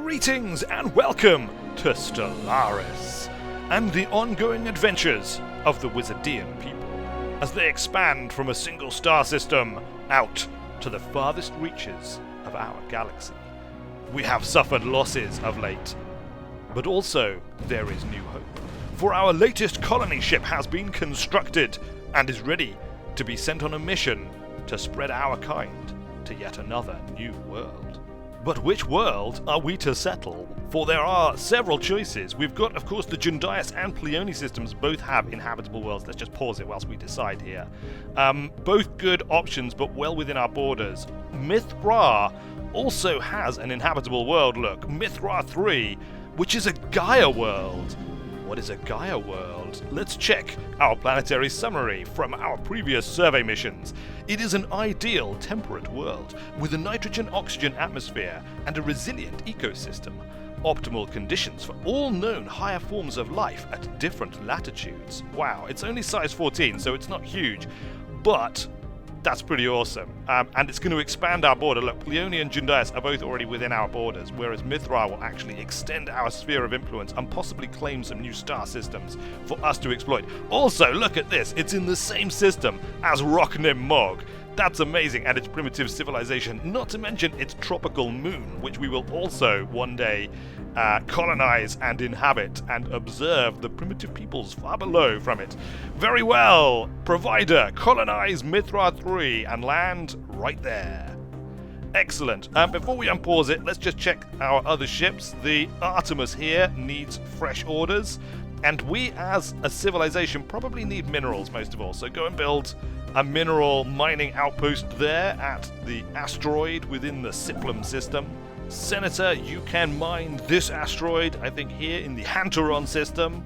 Greetings and welcome to Stellaris and the ongoing adventures of the Wizardian people as they expand from a single star system out to the farthest reaches of our galaxy. We have suffered losses of late, but also there is new hope. For our latest colony ship has been constructed and is ready to be sent on a mission to spread our kind to yet another new world. But which world are we to settle? For there are several choices. We've got, of course, the Jundias and Pleione systems both have inhabitable worlds. Let's just pause it whilst we decide here. Both good options, but well within our borders. Mithra also has an inhabitable world, look. Mithra 3, which is a Gaia world. What is a Gaia world? Let's check our planetary summary from our previous survey missions. It is an ideal temperate world with a nitrogen-oxygen atmosphere and a resilient ecosystem. Optimal conditions for all known higher forms of life at different latitudes. Wow, it's only size 14, so it's not huge, but that's pretty awesome. And it's going to expand our border. Look, Pleione and Jundias are both already within our borders, whereas Mithra will actually extend our sphere of influence and possibly claim some new star systems for us to exploit. Also, look at this. It's in the same system as Rocknim Mog. That's amazing, and its primitive civilization, not to mention its tropical moon, which we will also one day colonize and inhabit and observe the primitive peoples far below from it. Very well, provider, colonize Mithra 3 and land right there. Excellent. Before we unpause it, let's just check our other ships. The Artemis here needs fresh orders, and we as a civilization probably need minerals most of all, so go and build a mineral mining outpost there at the asteroid within the Siplum system. Senator, you can mine this asteroid, I think here in the Hanteron system,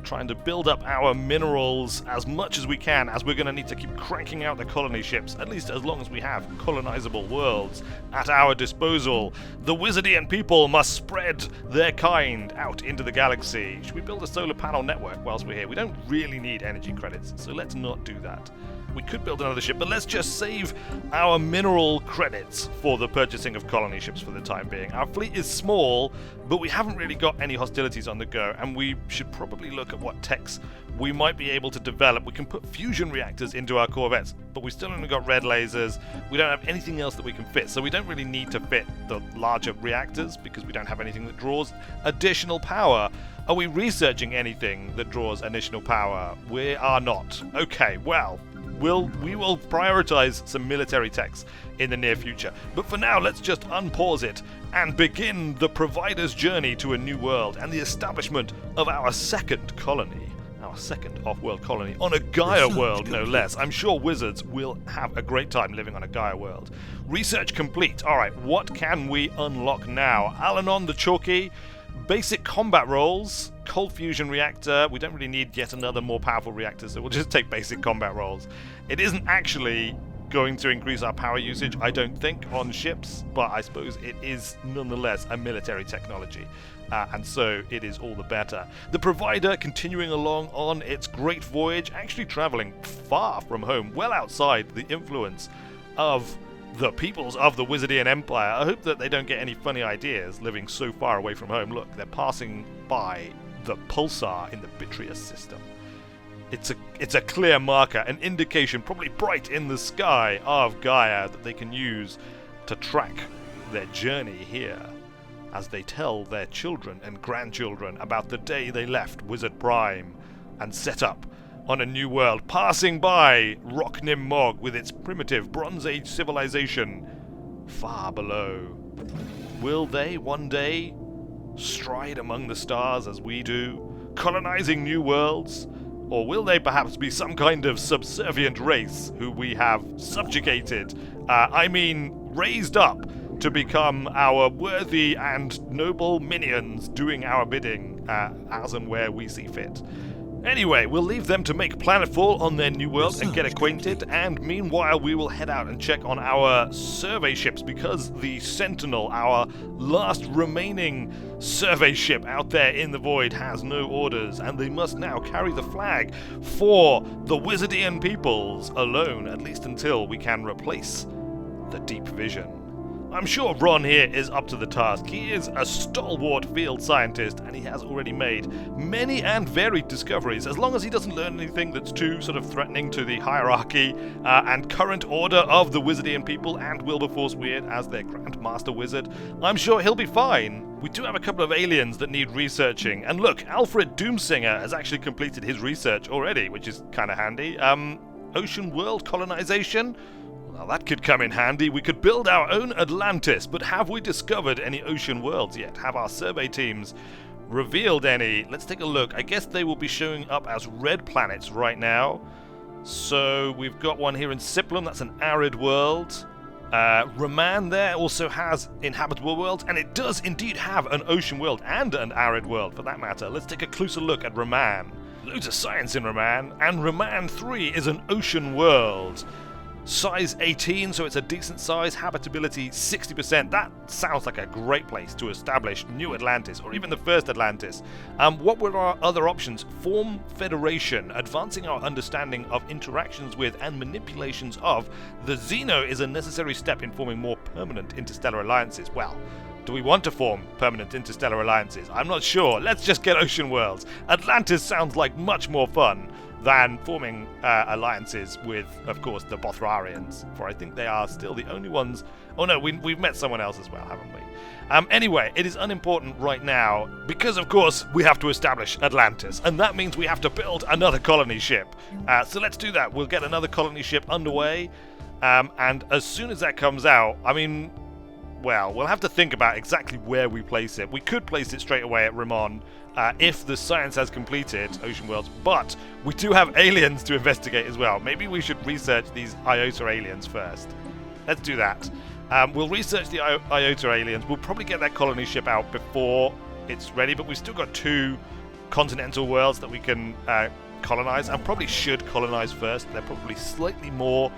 trying to build up our minerals as much as we can, as we're going to need to keep cranking out the colony ships, at least as long as we have colonizable worlds at our disposal. The Wizardian people must spread their kind out into the galaxy. Should we build a solar panel network whilst we're here? We don't really need energy credits, so let's not do that. We could build another ship, but let's just save our mineral credits for the purchasing of colony ships for the time being. Our fleet is small, but we haven't really got any hostilities on the go, and we should probably look at what techs we might be able to develop. We can put fusion reactors into our corvettes, but we still only got red lasers. We don't have anything else that we can fit, so we don't really need to fit the larger reactors because we don't have anything that draws additional power. Are we researching anything that draws additional power? We are not. Okay, well, we will prioritize some military techs in the near future. But for now, let's just unpause it and begin the provider's journey to a new world and the establishment of our second colony. Our second off-world colony on a Gaia world, no less. I'm sure wizards will have a great time living on a Gaia world. Research complete. Alright, what can we unlock now? Alanon the Chalky. Basic combat roles, cold fusion reactor. We don't really need yet another more powerful reactor, so we'll just take basic combat roles. It isn't actually going to increase our power usage, I don't think, on ships, but I suppose it is nonetheless a military technology, and so it is all the better. The provider continuing along on its great voyage, actually traveling far from home, well outside the influence of the peoples of the Wizardian Empire. I hope that they don't get any funny ideas living so far away from home. Look, they're passing by the pulsar in the Bitreus system. It's a clear marker, an indication, probably bright in the sky, of Gaia that they can use to track their journey here as they tell their children and grandchildren about the day they left Wizard Prime and set up on a new world, passing by Rocknim Mog with its primitive Bronze Age civilization far below. Will they one day stride among the stars as we do, colonizing new worlds? Or will they perhaps be some kind of subservient race who we have subjugated, raised up to become our worthy and noble minions doing our bidding as and where we see fit? Anyway, we'll leave them to make planetfall on their new world and get acquainted, and meanwhile we will head out and check on our survey ships, because the Sentinel, our last remaining survey ship out there in the void, has no orders, and they must now carry the flag for the Wizardian peoples alone, at least until we can replace the Deep Vision. I'm sure Ron here is up to the task. He is a stalwart field scientist, and he has already made many and varied discoveries. As long as he doesn't learn anything that's too sort of threatening to the hierarchy and current order of the Wizardian people and Wilberforce Weird as their Grand Master Wizard, I'm sure he'll be fine. We do have a couple of aliens that need researching, and look, Alfred Doomsinger has actually completed his research already, which is kind of handy. Ocean world colonization? Well, that could come in handy. We could build our own Atlantis, but have we discovered any ocean worlds yet? Have our survey teams revealed any? Let's take a look. I guess they will be showing up as red planets right now. So we've got one here in Siplum. That's an arid world. Raman there also has inhabitable worlds, and it does indeed have an ocean world and an arid world for that matter. Let's take a closer look at Raman. Loads of science in Raman, and Raman 3 is an ocean world. Size 18, so it's a decent size. Habitability 60%. That sounds like a great place to establish New Atlantis, or even the first Atlantis. What were our other options? Form Federation. Advancing our understanding of interactions with and manipulations of the Xeno is a necessary step in forming more permanent interstellar alliances. Well, do we want to form permanent interstellar alliances? I'm not sure. Let's just get ocean worlds. Atlantis sounds like much more fun than forming alliances with, of course, the Bothrarians, for I think they are still the only ones. Oh no, we've met someone else as well, haven't we? Anyway, it is unimportant right now because, of course, we have to establish Atlantis, and that means we have to build another colony ship. So let's do that. We'll get another colony ship underway, and as soon as that comes out, I mean, well, we'll have to think about exactly where we place it. We could place it straight away at Ramon, if the science has completed Ocean Worlds, but we do have aliens to investigate as well. Maybe we should research these Iota aliens first. Let's do that. We'll research the Iota aliens. We'll probably get that colony ship out before it's ready, but we've still got 2 continental worlds that we can colonize, and probably should colonize first. They're probably slightly more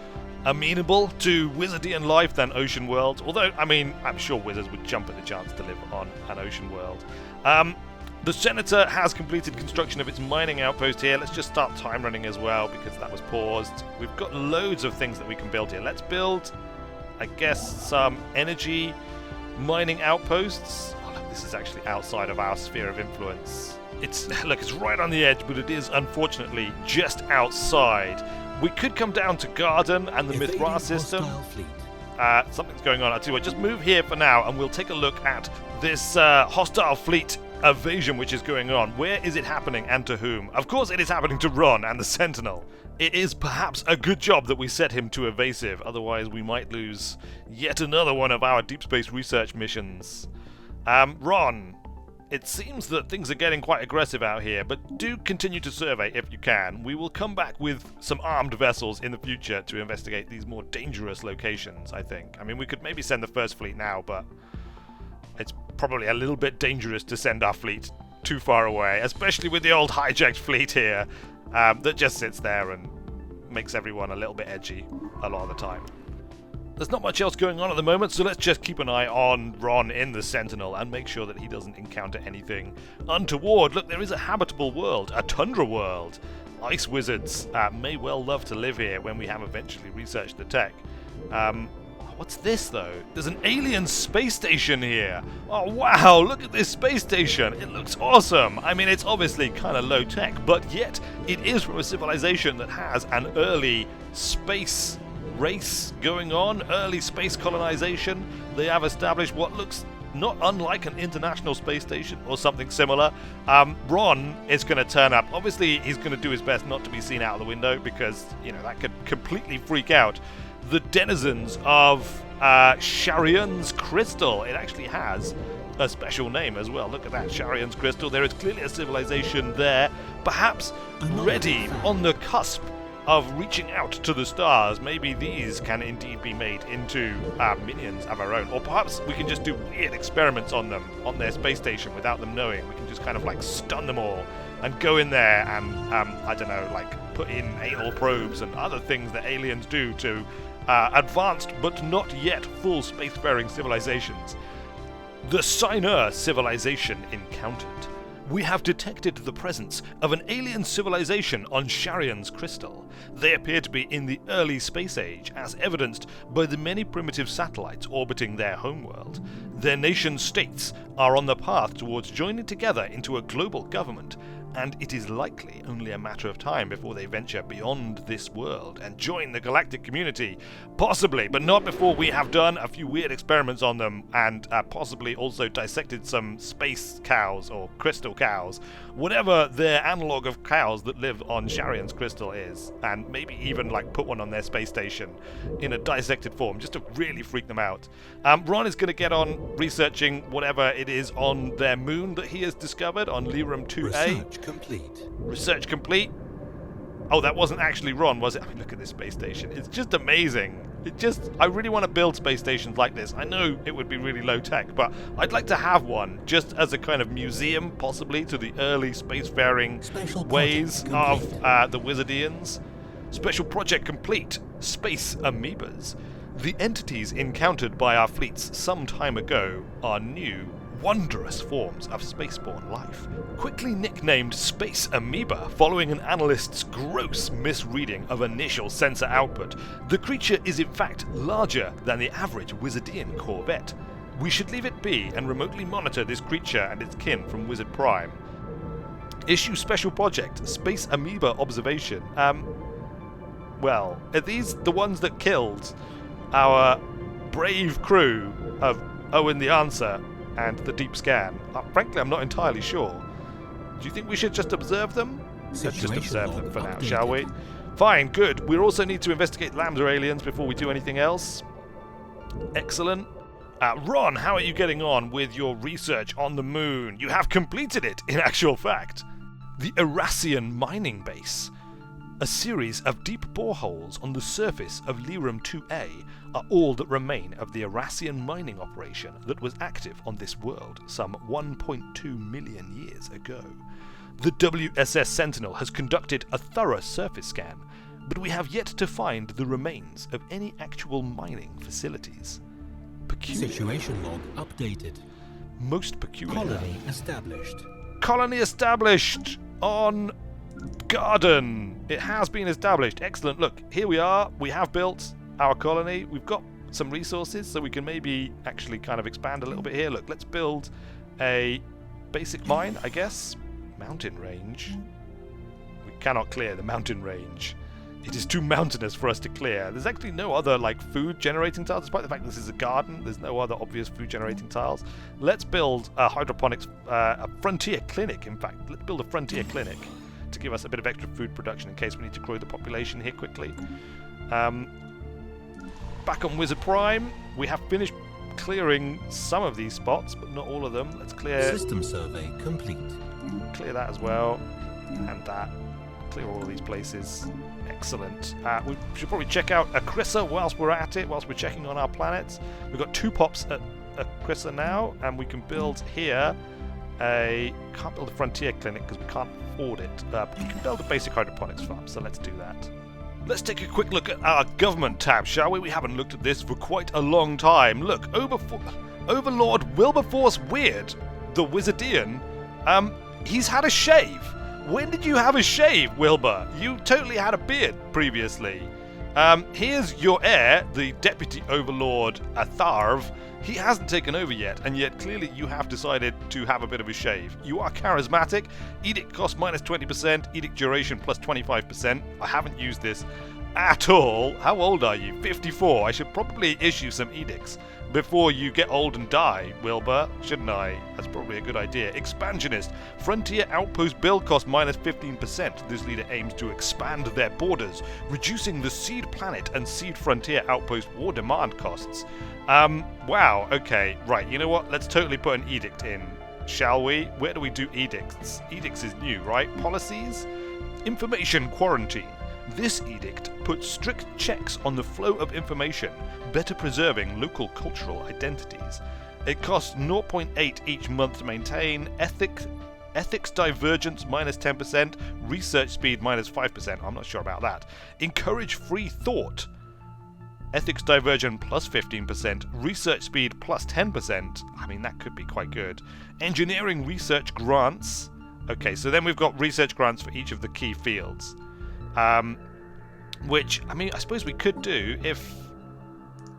amenable to Wizardian life than ocean worlds, although, I mean, I'm sure wizards would jump at the chance to live on an ocean world. The Senator has completed construction of its mining outpost here. Let's just start time running as well, because that was paused. We've got loads of things that we can build here. Let's build, I guess, some energy mining outposts. Oh, look, this is actually outside of our sphere of influence. Look, it's right on the edge, but it is unfortunately just outside. We could come down to Garden and the Mithra system. Something's going on. I'll tell you what, just move here for now, and we'll take a look at this hostile fleet evasion which is going on. Where is it happening, and to whom? Of course it is happening to Ron and the Sentinel. It is perhaps a good job that we set him to evasive, otherwise we might lose yet another one of our deep space research missions. Ron, it seems that things are getting quite aggressive out here, but do continue to survey if you can. We will come back with some armed vessels in the future to investigate these more dangerous locations, I think. I mean, we could maybe send the first fleet now, but it's probably a little bit dangerous to send our fleet too far away, especially with the old hijacked fleet here that just sits there and makes everyone a little bit edgy a lot of the time. There's not much else going on at the moment, so let's just keep an eye on Ron in the Sentinel and make sure that he doesn't encounter anything untoward. Look, there is a habitable world, a tundra world. Ice wizards may well love to live here when we have eventually researched the tech. What's this, though? There's an alien space station here. Oh, wow, look at this space station. It looks awesome. I mean, it's obviously kind of low tech, but yet it is from a civilization that has an early space race going on, early space colonization. They have established what looks not unlike an international space station or something similar. Ron is going to turn up. Obviously, he's going to do his best not to be seen out of the window because, you know, that could completely freak out the denizens of Sharion's Crystal. It actually has a special name as well. Look at that, Sharion's Crystal. There is clearly a civilization there, perhaps ready on the cusp of reaching out to the stars. Maybe these can indeed be made into minions of our own, or perhaps we can just do weird experiments on them, on their space station, without them knowing. We can just kind of like stun them all and go in there and I don't know, like put in anal probes and other things that aliens do to advanced but not yet full spacefaring civilizations. The Signer civilization encountered. We have detected the presence of an alien civilization on Sharion's crystal. They appear to be in the early space age, as evidenced by the many primitive satellites orbiting their homeworld. Their nation-states are on the path towards joining together into a global government, and it is likely only a matter of time before they venture beyond this world and join the galactic community. Possibly, but not before we have done a few weird experiments on them and possibly also dissected some space cows or crystal cows, whatever their analogue of cows that live on Sharion's crystal is, and maybe even like put one on their space station in a dissected form just to really freak them out. Ron is going to get on researching whatever it is on their moon that he has discovered on Lirum 2A. Research complete. Research complete. Oh, that wasn't actually Ron, was it? I mean, look at this space station. It's just amazing. I really want to build space stations like this. I know it would be really low tech, but I'd like to have one just as a kind of museum, possibly, to the early spacefaring ways of the Wizardians. Special project complete. Space amoebas. The entities encountered by our fleets some time ago are new, wondrous forms of spaceborne life, quickly nicknamed Space Amoeba following an analyst's gross misreading of initial sensor output. The creature is in fact larger than the average Wizardian corvette. We should leave it be and remotely monitor this creature and its kin from Wizard Prime. Issue special project, Space Amoeba observation. Well, are these the ones that killed our brave crew of Owen the Answer and the Deep Scan? Frankly, I'm not entirely sure. Do you think we should just observe them? Let's just observe them for now, shall we? Fine, good. We also need to investigate Lambda aliens before we do anything else. Excellent. Ron, how are you getting on with your research on the moon? You have completed it, in actual fact. The Erasian mining base. A series of deep boreholes on the surface of Lirum 2A are all that remain of the Erasian mining operation that was active on this world some 1.2 million years ago. The WSS Sentinel has conducted a thorough surface scan, but we have yet to find the remains of any actual mining facilities. Peculiar. Situation log updated. Most peculiar. Colony established. Colony established on Garden. It has been established. Excellent. Look, here we are. We have built our colony. We've got some resources, so we can maybe actually kind of expand a little bit here. Look, let's build a basic mine, I guess. Mountain range. We cannot clear the mountain range. It is too mountainous for us to clear. There's actually no other, like, food generating tiles, despite the fact this is a garden. There's no other obvious food generating tiles. Let's build a hydroponics, a frontier clinic, in fact. Let's build a frontier clinic to give us a bit of extra food production in case we need to grow the population here quickly. Back on Wizard Prime, we have finished clearing some of these spots, but not all of them. Let's clear... System survey complete. Clear that as well, and that. Clear all of these places. Excellent. We should probably check out Acrissa whilst we're at it, whilst we're checking on our planets. We've got 2 pops at Acrissa now, and we can build here can't build a frontier clinic because we can't afford it, but we can build a basic hydroponics farm, so let's do that. Let's take a quick look at our government tab, shall we? We haven't looked at this for quite a long time. Look, Overlord Wilberforce Weird, the Wizardian, he's had a shave. When did you have a shave, Wilbur? You totally had a beard previously. Here's your heir, the Deputy Overlord Atharv. He hasn't taken over yet, and yet clearly you have decided to have a bit of a shave. You are charismatic. Edict cost minus 20%, edict duration plus 25%. I haven't used this at all. How old are you? 54. I should probably issue some edicts before you get old and die, Wilbur, shouldn't I? That's probably a good idea. Expansionist. Frontier outpost build cost minus 15%. This leader aims to expand their borders, reducing the seed planet and seed frontier outpost war demand costs. Wow, okay, right, you know what? Let's totally put an edict in, shall we? Where do we do edicts? Edicts is new, right? Policies? Information quarantine. This edict puts strict checks on the flow of information, better preserving local cultural identities. It costs 0.8 each month to maintain, ethics divergence minus 10%, research speed minus 5%, I'm not sure about that. Encourage free thought. Ethics diversion plus 15%, research speed plus 10%. I mean, that could be quite good. Engineering research grants. Okay, so then we've got research grants for each of the key fields. Which, I mean, I suppose we could do if...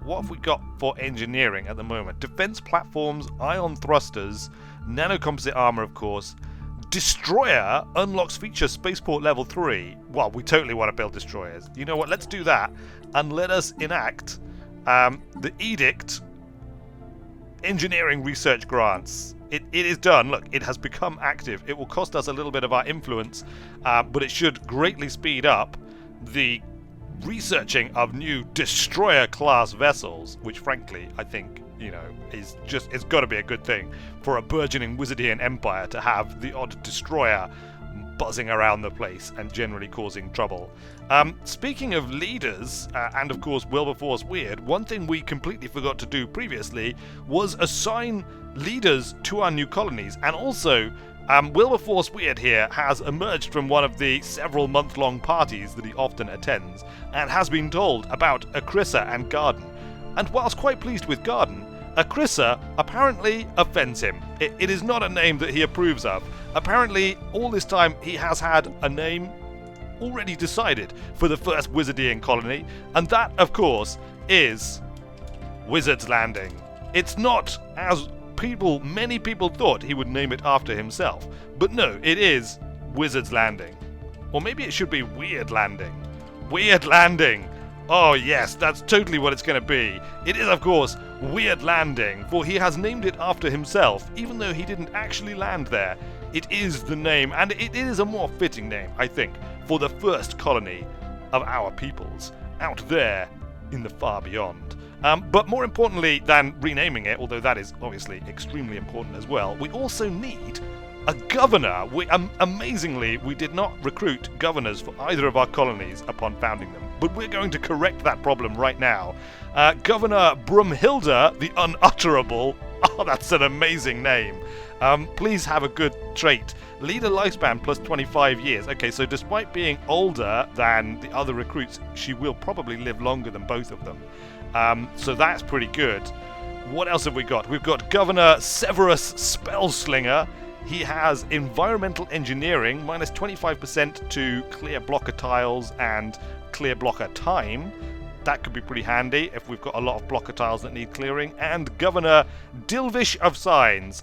What have we got for engineering at the moment? Defense platforms, ion thrusters, nanocomposite armor, of course. Destroyer unlocks feature spaceport level 3. Well, we totally want to build destroyers. You know what? Let's do that. And let us enact the edict engineering research grants. It is done. Look, it has become active. It will cost us a little bit of our influence, but it should greatly speed up the researching of new destroyer-class vessels, which, frankly, I think, you know, is just... It's got to be a good thing for a burgeoning Wizardian empire to have the odd destroyer buzzing around the place and generally causing trouble. Speaking of leaders, and of course Wilberforce Weird, one thing we completely forgot to do previously was assign leaders to our new colonies, and also Wilberforce Weird here has emerged from one of the several month-long parties that he often attends, and has been told about Acrissa and Garden. And whilst quite pleased with Garden, Acrissa apparently offends him. It is not a name that he approves of. Apparently, all this time he has had a name already decided for the first Wizardian colony, and that, of course, is Wizard's Landing. It's not as many people thought he would name it after himself, but no, it is Wizard's Landing. Or maybe it should be Weird Landing. Weird Landing! Oh yes, that's totally what it's going to be. It is, of course, Weird Landing, for he has named it after himself, even though he didn't actually land there. It is the name, and it is a more fitting name, I think, for the first colony of our peoples, out there in the far beyond. But more importantly than renaming it, although that is obviously extremely important as well, we also need a governor. Amazingly, we did not recruit governors for either of our colonies upon founding them, but we're going to correct that problem right now. Governor Brumhilda the Unutterable. Oh, that's an amazing name. Please have a good trait. Leader lifespan plus 25 years. Okay, so despite being older than the other recruits, she will probably live longer than both of them. So that's pretty good. What else have we got? We've got Governor Severus Spellslinger. He has environmental engineering, minus 25% to clear blocker tiles and clear blocker time. That could be pretty handy if we've got a lot of blocker tiles that need clearing. And Governor Dilvish of Signs.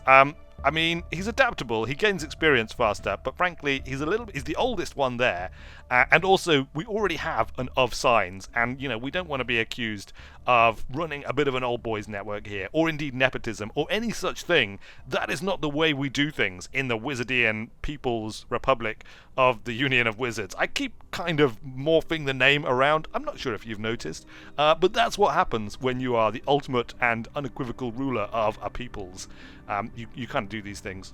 I mean, he's adaptable, he gains experience faster, but frankly, he's the oldest one there, and also, we already have an of Signs, and, you know, we don't want to be accused of running a bit of an old boys network here, or indeed nepotism, or any such thing. That is not the way we do things in the Wizardian People's Republic of the Union of Wizards. I keep kind of morphing the name around, I'm not sure if you've noticed, but that's what happens when you are the ultimate and unequivocal ruler of a peoples. You kind of do these things.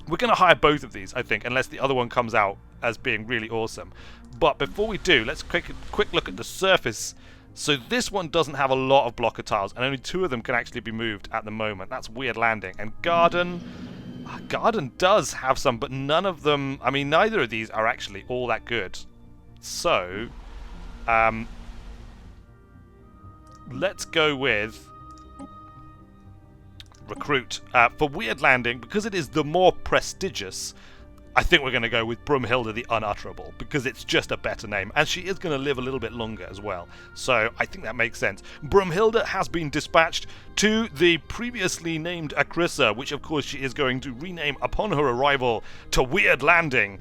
We're going to hire both of these, I think, unless the other one comes out as being really awesome. But before we do, let's quick look at the surface. So this one doesn't have a lot of blocker tiles, and only 2 of them can actually be moved at the moment. That's Weird Landing. And Garden does have some, but none of them... I mean, neither of these are actually all that good. So, let's go with... recruit. For Weird Landing, because it is the more prestigious, I think we're going to go with Brumhilda the Unutterable, because it's just a better name, and she is going to live a little bit longer as well. So I think that makes sense. Brumhilda has been dispatched to the previously named Acrissa, which of course she is going to rename upon her arrival to Weird Landing,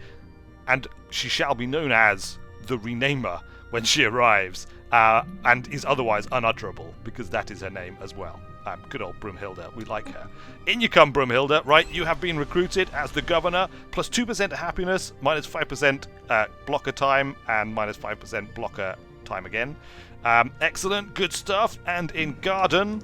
and she shall be known as the Renamer when she arrives, and is otherwise unutterable, because that is her name as well. Good old Brumhilda, we like her. In you come, Brumhilda. Right, you have been recruited as the governor, plus 2% happiness, minus 5% blocker time, and minus 5% blocker time again. Excellent, good stuff. And in Garden,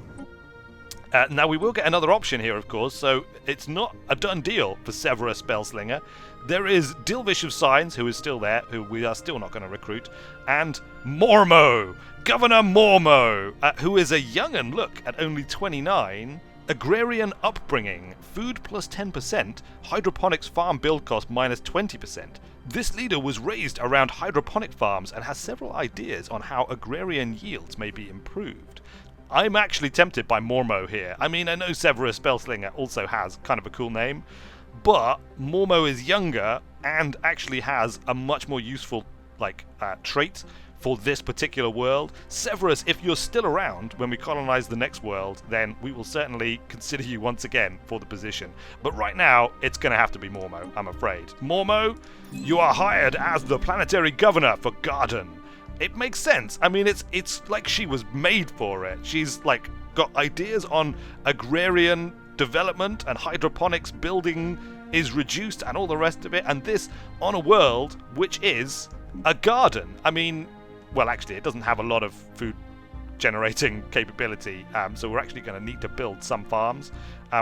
now we will get another option here, of course, so it's not a done deal for Severus Spellslinger. There is Dilvish of Signs, who is still there, who we are still not going to recruit, and Mormo, Governor Mormo, who is a young'un, look, at only 29, agrarian upbringing, food plus 10%, hydroponics farm build cost minus 20%. This leader was raised around hydroponic farms and has several ideas on how agrarian yields may be improved. I'm actually tempted by Mormo here. I mean, I know Severus Spellslinger also has kind of a cool name, But Mormo is younger and actually has a much more useful trait for this particular world. Severus, if you're still around when we colonize the next world, then we will certainly consider you once again for the position. But right now, it's going to have to be Mormo, I'm afraid. Mormo, you are hired as the planetary governor for Garden. It makes sense. I mean, it's like she was made for it. She's like got ideas on agrarian development and hydroponics building is reduced and all the rest of it, and this on a world which is a garden. I mean, well, actually, it doesn't have a lot of food generating capability, so we're actually going to need to build some farms.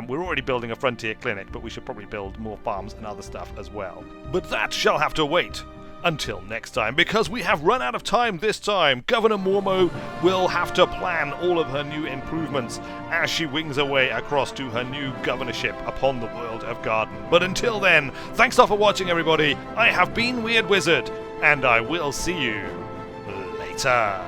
We're already building a frontier clinic, but we should probably build more farms and other stuff as well. But that shall have to wait until next time, because we have run out of time this time. Governor Mormo will have to plan all of her new improvements as she wings her way across to her new governorship upon the world of Garden. But until then, thanks a lot for watching, everybody. I have been Weird Wizard, and I will see you later.